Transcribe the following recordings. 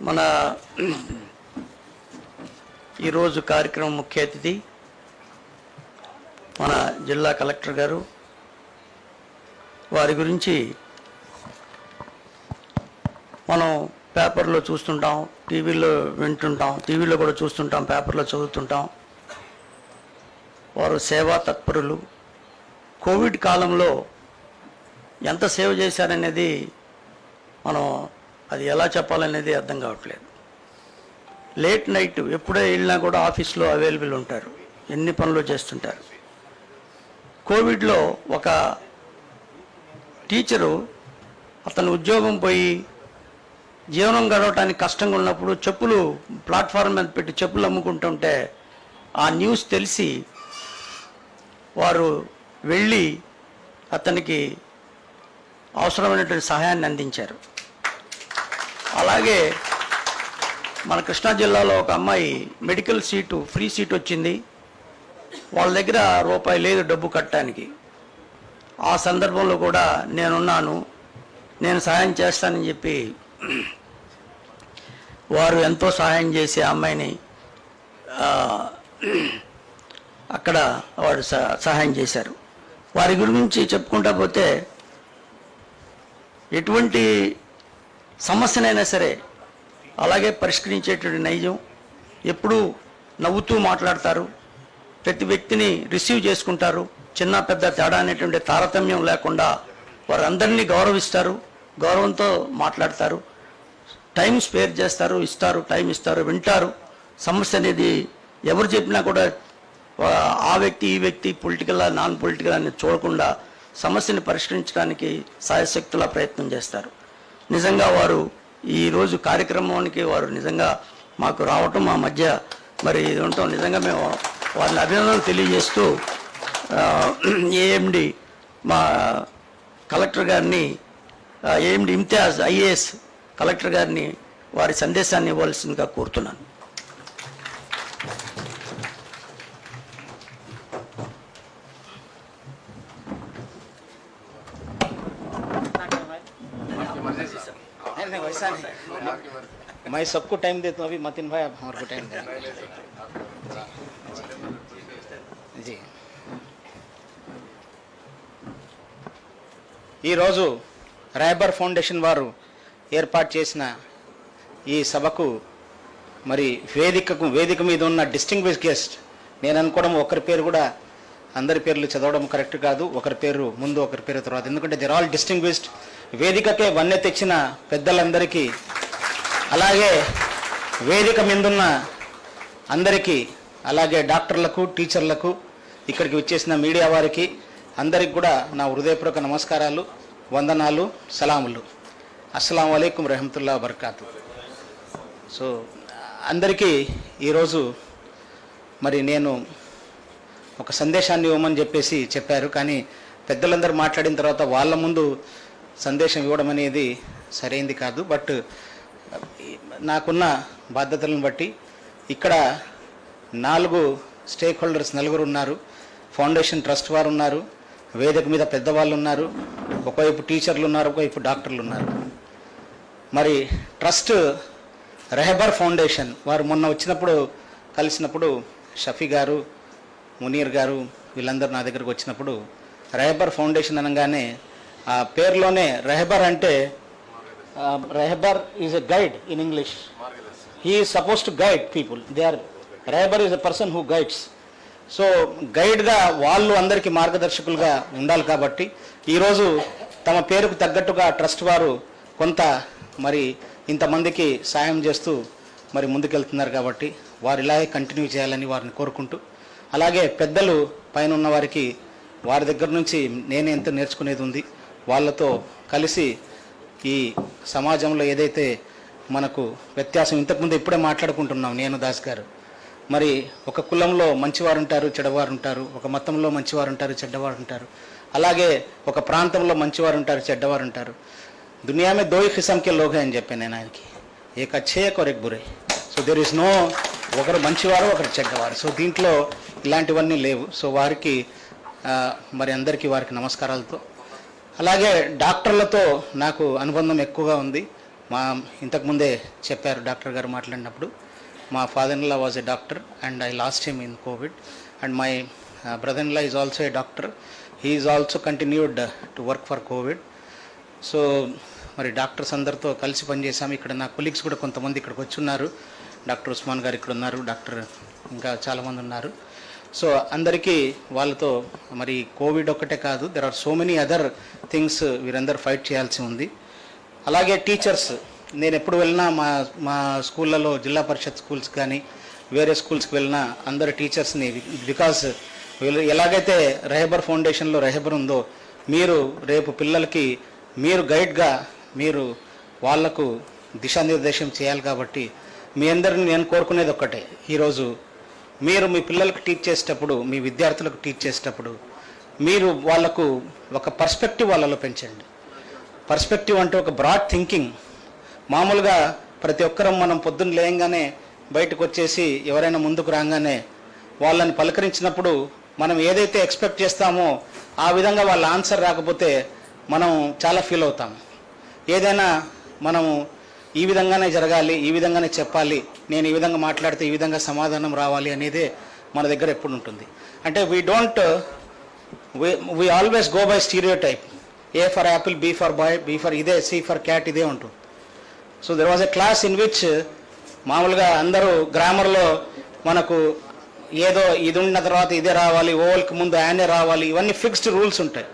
మన ఈరోజు కార్యక్రమం ముఖ్య అతిథి మన జిల్లా కలెక్టర్ గారు. వారి గురించి మనం పేపర్లో చూస్తుంటాం, టీవీలో వింటుంటాం, టీవీలో కూడా చూస్తుంటాం, పేపర్లో చదువుతుంటాం. వారు సేవా తత్పరులు. కోవిడ్ కాలంలో ఎంత సేవ చేశారనేది మనం అది ఎలా చెప్పాలనేది అర్థం కావట్లేదు. లేట్ నైట్ ఎప్పుడే వెళ్ళినా కూడా ఆఫీస్లో అవైలబుల్ ఉంటారు, ఎన్ని పనులు చేస్తుంటారు. కోవిడ్లో ఒక టీచరు అతను ఉద్యోగం పోయి జీవనం గడవటానికి కష్టంగా ఉన్నప్పుడు చెప్పులు ప్లాట్ఫామ్ మీద పెట్టి చెప్పులు అమ్ముకుంటుంటే ఆ న్యూస్ తెలిసి వారు వెళ్ళి అతనికి అవసరమైనటువంటి సహాయాన్ని అందించారు. అలాగే మన కృష్ణా జిల్లాలో ఒక అమ్మాయి మెడికల్ సీటు ఫ్రీ సీట్ వచ్చింది, వాళ్ళ దగ్గర రూపాయి లేదు డబ్బు కట్టడానికి. ఆ సందర్భంలో కూడా నేనున్నాను, నేను సహాయం చేస్తానని చెప్పి వారు ఎంతో సహాయం చేసి ఆ అమ్మాయిని అక్కడ వారు సహాయం చేశారు. వారి గురించి చెప్పుకుంటా పోతే ఎటువంటి సమస్యనైనా సరే అలాగే పరిష్కరించేటువంటి నైజం, ఎప్పుడూ నవ్వుతూ మాట్లాడతారు, ప్రతి వ్యక్తిని రిసీవ్ చేసుకుంటారు, చిన్న పెద్ద తేడా అనేటువంటి తారతమ్యం లేకుండా వారందరినీ గౌరవిస్తారు, గౌరవంతో మాట్లాడతారు, టైం స్పేర్ చేస్తారు, టైం ఇస్తారు, వింటారు. సమస్య అనేది ఎవరు చెప్పినా కూడా ఆ వ్యక్తి ఈ వ్యక్తి పొలిటికల్ నాన్ పొలిటికల్ అని చూడకుండా సమస్యని పరిష్కరించడానికి సాయశక్తులా ప్రయత్నం చేస్తారు. నిజంగా వారు ఈరోజు కార్యక్రమానికి వారు నిజంగా మాకు రావటం, మా మధ్య మరి ఇది ఉండటం నిజంగా మేము వారిని అభినందనలు తెలియజేస్తూ ఏఎండి మా కలెక్టర్ గారిని, ఏఎండి ఇమ్తియాజ్ ఐఏఎస్ కలెక్టర్ గారిని వారి సందేశాన్ని ఇవ్వాల్సిందిగా కోరుతున్నాను. मैं सबको टाइम देता हूँ, अभी मतिन भाई आप हमारे को टाइम दें जी. ఈరోజు రాయబర్ ఫౌండేషన్ వారు ఏర్పాటు చేసిన ఈ సభకు మరి వేదిక మీద ఉన్న డిస్టింగ్విష్ గెస్ట్, నేను అనుకోవడం ఒకరి పేరు కూడా అందరి పేర్లు చదవడం కరెక్ట్ కాదు, ఒకరి పేరు ముందు ఒకరి పేరు తర్వాత, ఎందుకంటే దే ఆర్ ఆల్ డిస్టింగ్విష్డ్. వేదికకే వన్నె తెచ్చిన పెద్దలందరికీ, అలాగే వేదిక మీదున్న అందరికీ, అలాగే డాక్టర్లకు, టీచర్లకు, ఇక్కడికి వచ్చేసిన మీడియా వారికి అందరికి కూడా నా హృదయపూర్వక నమస్కారాలు, వందనాలు, సలాములు. అస్సలాము అలైకుం రహమతుల్లా వబర్కాతు. సో అందరికీ ఈరోజు మరి నేను ఒక సందేశాన్ని ఇవ్వమని చెప్పారు, కానీ పెద్దలందరూ మాట్లాడిన తర్వాత వాళ్ళ ముందు సందేశం ఇవ్వడం అనేది సరైంది కాదు. బట్ నాకున్న బాధ్యతలను బట్టి ఇక్కడ 4 స్టేక్ హోల్డర్స్, 4 ఉన్నారు. ఫౌండేషన్ ట్రస్ట్ వారు ఉన్నారు, వేదిక మీద పెద్దవాళ్ళు ఉన్నారు, ఒకవైపు టీచర్లు ఉన్నారు, ఒకవైపు డాక్టర్లు ఉన్నారు. మరి ట్రస్ట్ రెహబర్ ఫౌండేషన్ వారు మొన్న వచ్చినప్పుడు కలిసినప్పుడు షఫీ గారు, మునీర్ గారు వీళ్ళందరూ నా దగ్గరకు వచ్చినప్పుడు రెహబర్ ఫౌండేషన్ అనగానే ఆ పేరులోనే రెహబర్ అంటే Rehbar is a guide in English. He is suppose to guide people. Rehbar is a person who guides. So గైడ్గా వాళ్ళు అందరికీ మార్గదర్శకులుగా ఉండాలి. కాబట్టి ఈరోజు తమ పేరుకు తగ్గట్టుగా ట్రస్ట్ వారు కొంత మరి ఇంతమందికి సాయం చేస్తూ మరి ముందుకెళ్తున్నారు. కాబట్టి వారు ఇలాగే కంటిన్యూ చేయాలని వారిని కోరుకుంటూ, అలాగే పెద్దలు పైన ఉన్న వారికి వారి దగ్గర నుంచి నేను ఎంత నేర్చుకునేది ఉంది, వాళ్ళతో కలిసి ఈ సమాజంలో ఏదైతే మనకు వ్యత్యాసం, ఇంతకుముందు ఇప్పుడే మాట్లాడుకుంటున్నాం నేను దాస్ గారు, మరి ఒక కులంలో మంచివారు ఉంటారు, చెడ్డవారు ఉంటారు, ఒక మతంలో మంచివారు ఉంటారు, చెడ్డవారు ఉంటారు, అలాగే ఒక ప్రాంతంలో మంచివారు ఉంటారు, చెడ్డవారు ఉంటారు. దునియా మే 2 కిస్మ్ కే లోగ్ హై అని చెప్పాను నేను ఆయనకి, ఏక్ అచ్చే ఏక్ ఏక్ బురే. సో దేర్ ఇస్ నో ఒకరు మంచివారు ఒకరు చెడ్డవారు. సో దీంట్లో ఇలాంటివన్నీ లేవు. సో వారికి మరి అందరికీ వారికి నమస్కారాలతో, అలాగే డాక్టర్లతో నాకు అనుబంధం ఎక్కువగా ఉంది. ఇంతకుముందే చెప్పారు డాక్టర్ గారు మాట్లాడినప్పుడు, మా father in law was a doctor and I last him in Covid, and my brother in law is also a doctor. He is also continued to work for Covid. So మరి doctors అందరితో కలిసి పనిచేసాము. ఇక్కడ నా colleagues కూడా కొంతమంది ఇక్కడికి వచ్చి ఉన్నారు. డాక్టర్ ఉస్మాన్ గారు ఇక్కడ ఉన్నారు, డాక్టర్ ఇంకా చాలామంది ఉన్నారు. సో అందరికీ వాళ్ళతో మరి కోవిడ్ ఒక్కటే కాదు, there are so many other things వీరందరూ ఫైట్ చేయాల్సి ఉంది. అలాగే టీచర్స్, నేను ఎప్పుడు వెళ్ళినా మా స్కూళ్ళలో, జిల్లా పరిషత్ స్కూల్స్ కానీ వేరే స్కూల్స్కి వెళ్ళినా అందరు టీచర్స్ని, బికాస్ ఎలాగైతే రెహబర్ ఫౌండేషన్లో రెహబర్ ఉందో, మీరు రేపు పిల్లలకి మీరు గైడ్గా మీరు వాళ్లకు దిశానిర్దేశం చేయాలి. కాబట్టి మీ అందరిని నేను కోరుకునేది ఒక్కటే, ఈరోజు మీరు మీ పిల్లలకు టీచ్ చేసేటప్పుడు, మీ విద్యార్థులకు టీచ్ చేసేటప్పుడు మీరు వాళ్లకు ఒక పర్స్పెక్టివ్ వాళ్ళలో పెంచండి. పర్స్పెక్టివ్ అంటే ఒక బ్రాడ్ థింకింగ్. మామూలుగా ప్రతి ఒక్కరం మనం పొద్దున్న లేయంగానే బయటకు వచ్చేసి ఎవరైనా ముందుకు రాగానే వాళ్ళని పలకరించినప్పుడు మనం ఏదైతే ఎక్స్పెక్ట్ చేస్తామో ఆ విధంగా వాళ్ళ ఆన్సర్ రాకపోతే మనం చాలా ఫీల్ అవుతాం. ఏదైనా మనము ఈ విధంగానే జరగాలి, ఈ విధంగానే చెప్పాలి, నేను ఈ విధంగా మాట్లాడితే ఈ విధంగా సమాధానం రావాలి అనేదే మన దగ్గర ఎప్పుడు ఉంటుంది. అంటే we always go by stereotype. A for apple, B for boy, B for ఇదే, సి ఫర్ క్యాట్, ఇదే ఉంటుంది. So there was a class in which మామూలుగా అందరూ గ్రామర్లో మనకు ఏదో ఇది ఉన్న తర్వాత ఇదే రావాలి, ఓవల్కి ముందు యానే రావాలి, ఇవన్నీ ఫిక్స్డ్ రూల్స్ ఉంటాయి.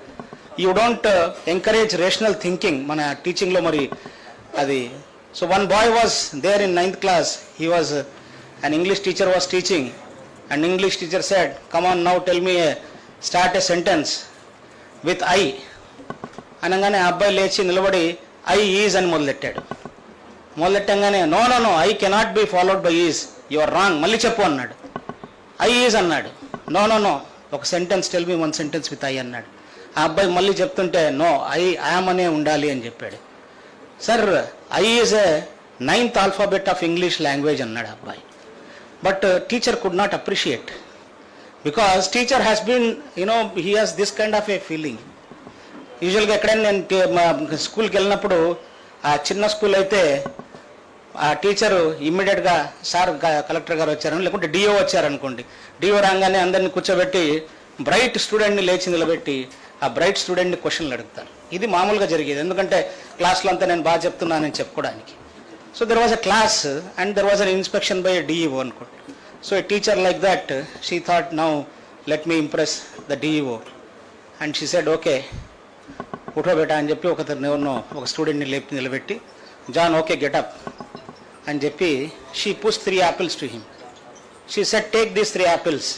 You don't encourage rational thinking మన టీచింగ్లో మరి అది. So one boy was there in 9th class. He was an English teacher was teaching, and English teacher said, "Come on now, tell me start a sentence with I." అనగానే ఆ అబ్బాయి లేచి నిలబడి I is అని మొదలెట్టాడు. మొదలెట్టంగానే no I cannot be followed by is, you are wrong, మళ్ళీ చెప్పు అన్నాడు. I is అన్నాడు. నో ఒక sentence, tell me one sentence with I అన్నాడు. ఆ అబ్బాయి మళ్ళీ చెప్తుంటే నో I am అనే ఉండాలి అని చెప్పాడు. Sir I is a 9th alphabet of English language అన్నాడు అబ్బాయి. But teacher could not appreciate, because teacher has been he has this kind of a feeling. యూజువల్గా ఎక్కడైనా నేను స్కూల్కి వెళ్ళినప్పుడు, ఆ చిన్న స్కూల్ అయితే ఆ టీచరు ఇమ్మీడియట్గా సార్ కలెక్టర్ గారు వచ్చారని, లేకుంటే డిఓ వచ్చారనుకోండి, డిఓ రాగానే అందరిని కూర్చోబెట్టి బ్రైట్ స్టూడెంట్ని లేచి నిలబెట్టి ఆ బ్రైట్ స్టూడెంట్ని క్వశ్చన్లు అడుగుతారు. ఇది మామూలుగా జరిగేది, ఎందుకంటే క్లాస్లో అంతా నేను బాగా చెప్తున్నానని చెప్పుకోవడానికి. So there was a class and there was an inspection by a DEO అనుకోండి. So a teacher like that, she thought now let me impress the DEO, and she said okay కూర్చోబెట్టా అని చెప్పి ఒక స్టూడెంట్ని లేపి నిలబెట్టి, జాన్ ఓకే గెటప్ అని చెప్పి she push 3 apples to him. She said take these 3 apples,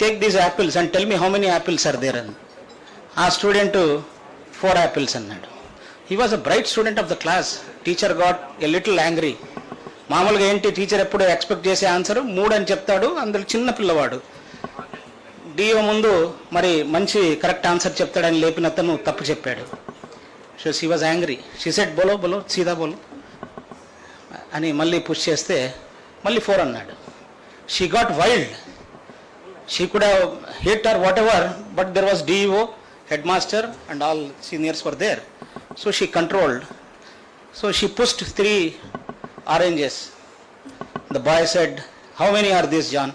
take these apples and tell me how many apples are there అని. ఆ స్టూడెంట్ 4 apples అన్నాడు. He was a bright student of the class. Teacher got a little angry. మామూలుగా ఏంటి, teacher ఎప్పుడు expect చేసే answer 3 అని చెప్తాడు, అందులో చిన్న పిల్లవాడు. డిఓ ముందు మరి మంచి కరెక్ట్ ఆన్సర్ చెప్తాడని లేపిన అతను తప్పు చెప్పాడు. So she was angry. She said బోలో సీదా బోలో అని మళ్ళీ పుష్ చేస్తే మళ్ళీ 4 అన్నాడు. She got wild. She could have hit or whatever, but there was DEO, headmaster and all seniors were there. So she controlled. So she pushed 3 oranges. The boy said, how many are these, John?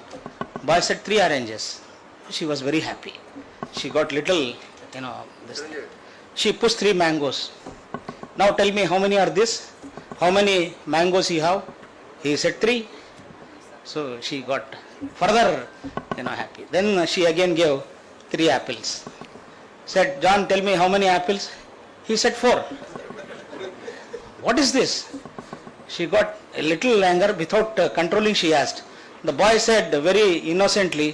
Boy said 3 oranges. She was very happy. She got little, this thing. She pushed 3 mangoes. Now tell me how many are this? How many mangoes you have? He said 3. So she got further happy. Then she again gave 3 apples. Said, John, tell me how many apples? He said 4. What is this? She got a little anger. Without controlling, she asked. The boy said very innocently,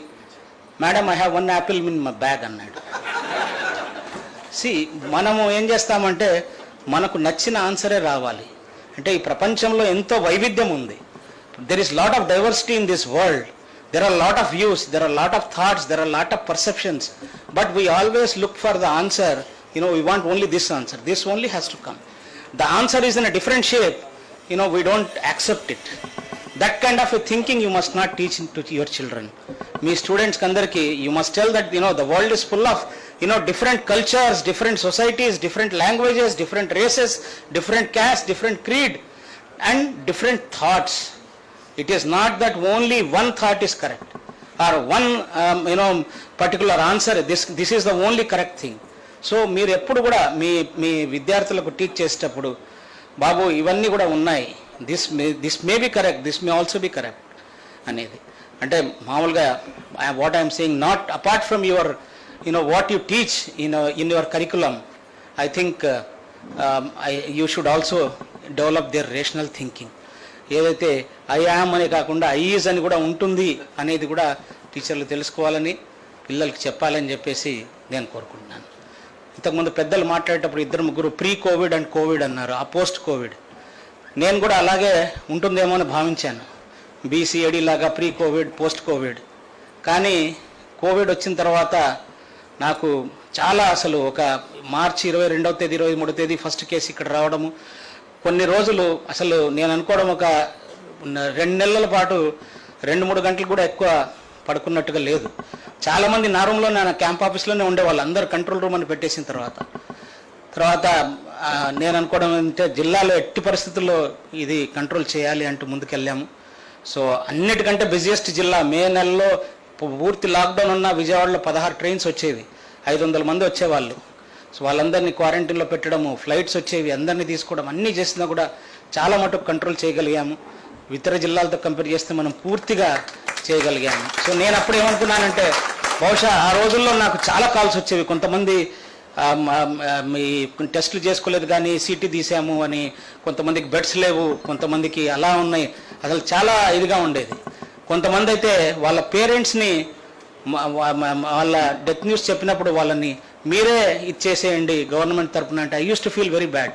Madam, I have 1 apple in my bag అన్నాడు. See, మనము ఏం చేస్తామంటే మనకు నచ్చిన ఆన్సరే రావాలి. అంటే ఈ ప్రపంచంలో ఎంతో వైవిధ్యం ఉంది. There is lot of diversity in this world. There are a lot of views, there are a lot of thoughts, there are a lot of perceptions, but we always look for the answer. We want only this answer. This only has to come. The answer is in a different shape. We don't accept it. That kind of a thinking you must not teach to your children. Me students kandarki, you must tell that the world is full of different cultures, different societies, different languages, different races, different caste, different creed, and different thoughts. It is not that only one thought is correct or one particular answer. This is the only correct thing. So మీరు ఎప్పుడు కూడా మీ విద్యార్థులకు teach చేసేటప్పుడు బాబు ఇవన్నీ కూడా ఉన్నాయి, this may be correct, this may also be correct అనేది. అంటే మామూలుగా what I'm saying, not apart from your what you teach in your curriculum, I think you should also develop their rational thinking. ఏదైతే I am అనే కాకుండా I is అని కూడా ఉంటుంది అనేది కూడా టీచర్లు తెలుసుకోవాలని, పిల్లలకి చెప్పాలని చెప్పేసి నేను కోరుకుంటున్నాను. ఇంతకుముందు పెద్దలు మాట్లాడేటప్పుడు 2-3 ప్రీ కోవిడ్ అండ్ కోవిడ్ అన్నారు, ఆ పోస్ట్ కోవిడ్. నేను కూడా అలాగే ఉంటుందేమో అని భావించాను, బీసీఏడి లాగా ప్రీ కోవిడ్ పోస్ట్ కోవిడ్. కానీ కోవిడ్ వచ్చిన తర్వాత నాకు చాలా అసలు ఒక మార్చి 22వ తేదీ 23వ తేదీ ఫస్ట్ కేసు ఇక్కడ రావడము, కొన్ని రోజులు అసలు నేను అనుకోవడం ఒక 2 నెలల పాటు 2-3 గంటలు కూడా ఎక్కువ పడుకున్నట్టుగా లేదు. చాలామంది నా రూమ్లో నా క్యాంప్ ఆఫీస్లోనే ఉండేవాళ్ళు, అందరూ కంట్రోల్ రూమ్ అని పెట్టేసిన తర్వాత నేను అనుకోవడం అంటే జిల్లాలో ఎట్టి పరిస్థితుల్లో ఇది కంట్రోల్ చేయాలి అంటూ ముందుకెళ్ళాము. సో అన్నిటికంటే బిజియెస్ట్ జిల్లా, మే నెలలో పూర్తి లాక్డౌన్ ఉన్న విజయవాడలో 16 ట్రైన్స్ వచ్చేవి, 500 మంది వచ్చేవాళ్ళు. సో వాళ్ళందరినీ క్వారంటైన్లో పెట్టడము, ఫ్లైట్స్ వచ్చేవి, అందరినీ తీసుకోవడం, అన్నీ చేసినా కూడా చాలా మటుకు కంట్రోల్ చేయగలిగాము. ఇతర జిల్లాలతో కంపేర్ చేస్తే మనం పూర్తిగా చేయగలిగాము. సో నేను అప్పుడు ఏమనుకున్నానంటే, బహుశా ఆ రోజుల్లో నాకు చాలా కాల్స్ వచ్చేవి, కొంతమంది మీ టెస్టులు చేసుకోలేదు కానీ సీటీ తీసాము అని, కొంతమందికి బెడ్స్ లేవు, కొంతమందికి అలా ఉన్నాయి, అసలు చాలా ఇదిగా ఉండేది. కొంతమంది అయితే వాళ్ళ పేరెంట్స్ని వాళ్ళ డెత్ న్యూస్ చెప్పినప్పుడు వాళ్ళని మీరే ఇచ్చేసేయండి గవర్నమెంట్ తరఫున అంటే, I use to feel very bad.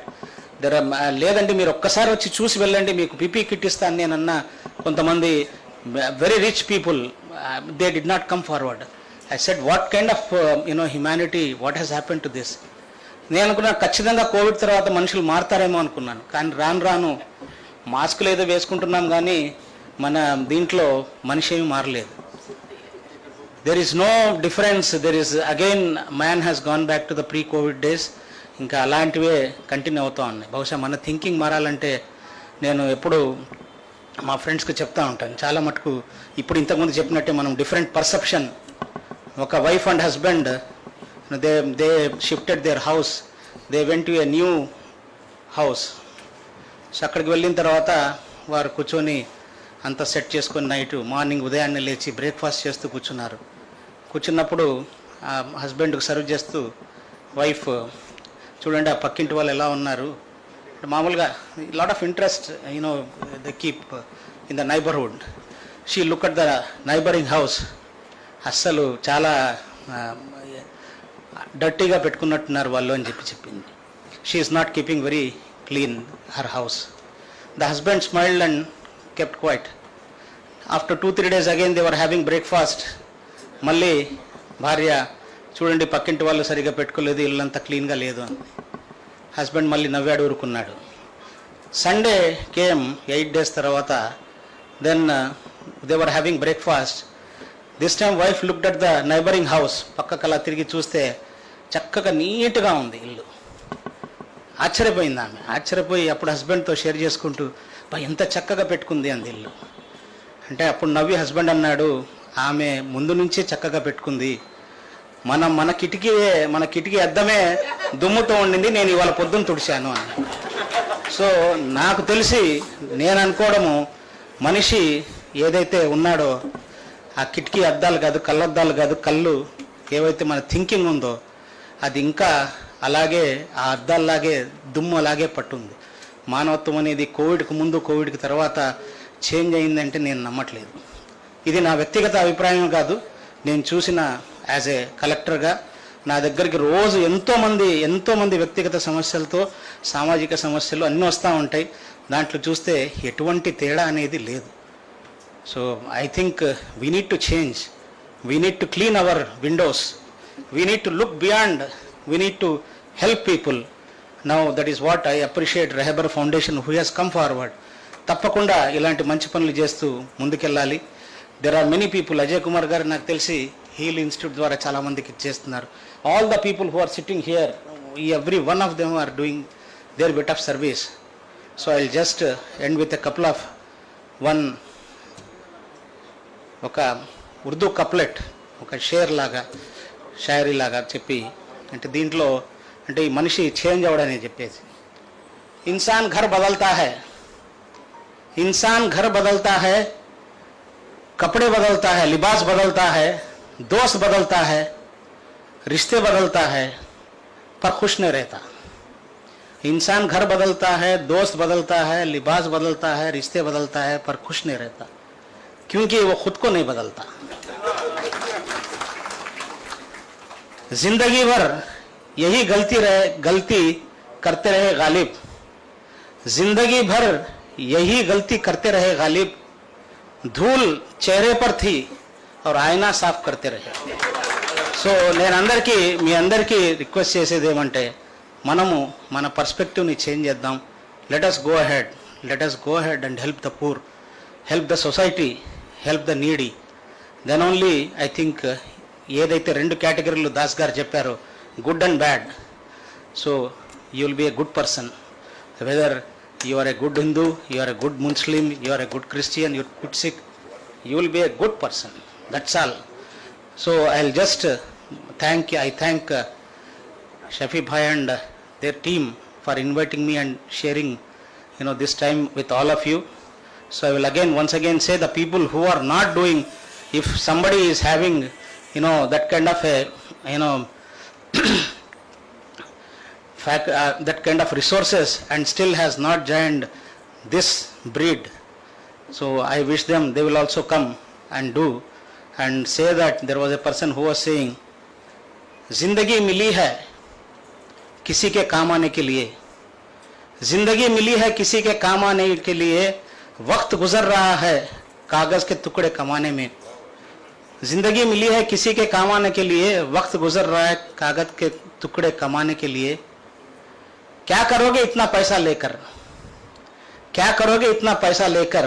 లేదండి మీరు ఒక్కసారి వచ్చి చూసి వెళ్ళండి, మీకు పీపీ కిట్ ఇస్తాను నేనన్నా. కొంతమంది very rich people, they did not come forward. I said what kind of humanity, what has happen to this. నేను అనుకున్నాను ఖచ్చితంగా కోవిడ్ తర్వాత మనుషులు మారుతారేమో అనుకున్నాను, కానీ రాను మాస్కులు ఏదో వేసుకుంటున్నాం కానీ మన దీంట్లో మనిషి ఏమీ మారలేదు. There is no difference, there is again man has gone back to the pre Covid days. ఇంకా అలాంటివే కంటిన్యూ అవుతూ ఉన్నాయి. బహుశా మన థింకింగ్ మారాలంటే నేను ఎప్పుడు మా ఫ్రెండ్స్కి చెప్తా ఉంటాను, చాలా మటుకు ఇప్పుడు ఇంతకుముందు చెప్పినట్టే మనం డిఫరెంట్ పర్సెప్షన్. ఒక wife and husband they shifted their house, they went to a new house. So అక్కడికి వెళ్ళిన తర్వాత వారు కూర్చొని అంతా సెట్ చేసుకొని నైట్ మార్నింగ్ ఉదయాన్నే లేచి బ్రేక్ఫాస్ట్ చేస్తూ కూర్చున్నప్పుడు హస్బెండ్కి సర్వ్ చేస్తూ వైఫ్, చూడండి ఆ పక్కింటి వాళ్ళు ఎలా ఉన్నారు. మామూలుగా lot of interest they keep in the neighbourhood. She look at the neighbouring house, అస్సలు చాలా డర్టీగా పెట్టుకున్నట్టున్నారు వాళ్ళు అని చెప్పింది. She is not keeping very clean her house. The husband smiled and kept quiet. After 2-3 days again they were having breakfast. మళ్ళీ భార్య, చూడండి పక్కింటి వాళ్ళు సరిగా పెట్టుకోలేదు, ఇల్లంతా క్లీన్గా లేదు అని. హస్బెండ్ మళ్ళీ నవ్వాడు, ఊరుకున్నాడు. సండే కేమ్ 8 days తర్వాత, then they were having breakfast. This time wife looked at the neighbouring house. పక్కకు అలా తిరిగి చూస్తే చక్కగా నీట్గా ఉంది ఇల్లు. ఆశ్చర్యపోయింది ఆమె. ఆశ్చర్యపోయి అప్పుడు హస్బెండ్తో షేర్ చేసుకుంటూ, ఎంత చక్కగా పెట్టుకుంది అంది ఇల్లు అంటే, అప్పుడు నవ్వి హస్బెండ్ అన్నాడు, ఆమె ముందు నుంచే చక్కగా పెట్టుకుంది, మన కిటికీ అద్దమే దుమ్ముతో ఉండింది, నేను ఇవాళ పొద్దున్న తుడిచాను అని. సో నాకు తెలిసి నేను అనుకోవడము, మనిషి ఏదైతే ఉన్నాడో ఆ కిటికీ అద్దాలు కాదు, కళ్ళద్దాలు కాదు, కళ్ళు ఏవైతే మన థింకింగ్ ఉందో అది ఇంకా అలాగే ఆ అద్దాల్లాగే దుమ్ము అలాగే పట్టుంది. మానవత్వం అనేది కోవిడ్కి ముందు కోవిడ్కి తర్వాత చేంజ్ అయిందంటే నేను నమ్మట్లేదు. ఇది నా వ్యక్తిగత అభిప్రాయం కాదు, నేను చూసిన యాజ్ ఏ కలెక్టర్గా నా దగ్గరికి రోజు ఎంతోమంది వ్యక్తిగత సమస్యలతో, సామాజిక సమస్యలు అన్నీ వస్తూ ఉంటాయి. దాంట్లో చూస్తే ఎటువంటి తేడా అనేది లేదు. So I think we need to change, we need to clean our windows, we need to look beyond, we need to help people. Now that is what I appreciate Rehbar foundation who has come forward. తప్పకుండా ఇలాంటి మంచి పనులు చేస్తూ ముందుకెళ్ళాలి. There are many people. Ajay Kumar garu నాకు తెలిసి heal institute ద్వారా చాలామందికి ఇచ్చేస్తున్నారు. All the people who are sitting here, every one of them are doing their bit of service. So I will just end with a couple of ఒక Urdu couplet, ఒక share లాగా, షాయరీ లాగా చెప్పి, అంటే దీంట్లో అంటే ఈ మనిషి చేంజ్ అవ్వడని చెప్పేసి, ఇన్సాన్ ఘర్ బదల్తా హై, इंसान घर बदलता है, कपड़े बदलता है, लिबास बदलता है, दोस्त बदलता है, रिश्ते बदलता है, पर खुश नहीं रहता. इंसान घर बदलता है, दोस्त बदलता है, लिबास बदलता है, रिश्ते बदलता है, पर खुश नहीं रहता, क्योंकि वो खुद को नहीं बदलता. जिंदगी भर यही गलती करते रहे गालिब, जिंदगी भर यही गलती करते रहे गालिब, धूल चेहरे पर थी और आईना साफ करते रहे. సో నేను మీ అందరికీ రిక్వెస్ట్ చేసేది ఏమంటే, మనము మన పర్స్పెక్టివ్ని చేంజ్ చేద్దాం. Let us go ahead and help the poor, help the society, help the needy. Then only I think ఏదైతే 2 కేటగిరీలు దాస్ గారు చెప్పారో, good and bad, so you will be a good person. Whether you are a good Hindu, you are a good Muslim, you are a good Christian, you are a good Sikh, you will be a good person. That's all. So I'll just thank Shafi Bhai and their team for inviting me and sharing, this time with all of you. So I will once again say, the people who are not doing, if somebody is having, that kind of a, that kind of resources and still has not joined this breed, so I wish them they will also come and do and say that there was a person who was saying, जिंदगी मिली है किसी के काम आने के लिए, जिंदगी मिली है किसी के काम आने के लिए, वक्त गुजर रहा है कागज के टुकड़े कमाने में. जिंदगी मिली है किसी के काम आने के लिए, वक्त गुजर रहा है कागज के टुकड़े कमाने के लिए. क्या करोगे इतना पैसा लेकर, क्या करोगे इतना पैसा लेकर,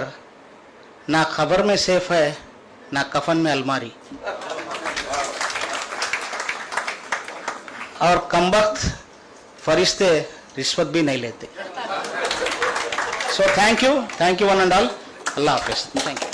ना खबर में सेफ है ना कफन में अलमारी, और कमबख्त फरिश्ते रिश्वत भी नहीं लेते. So thank you one and all. Allah Hafiz. Thank you.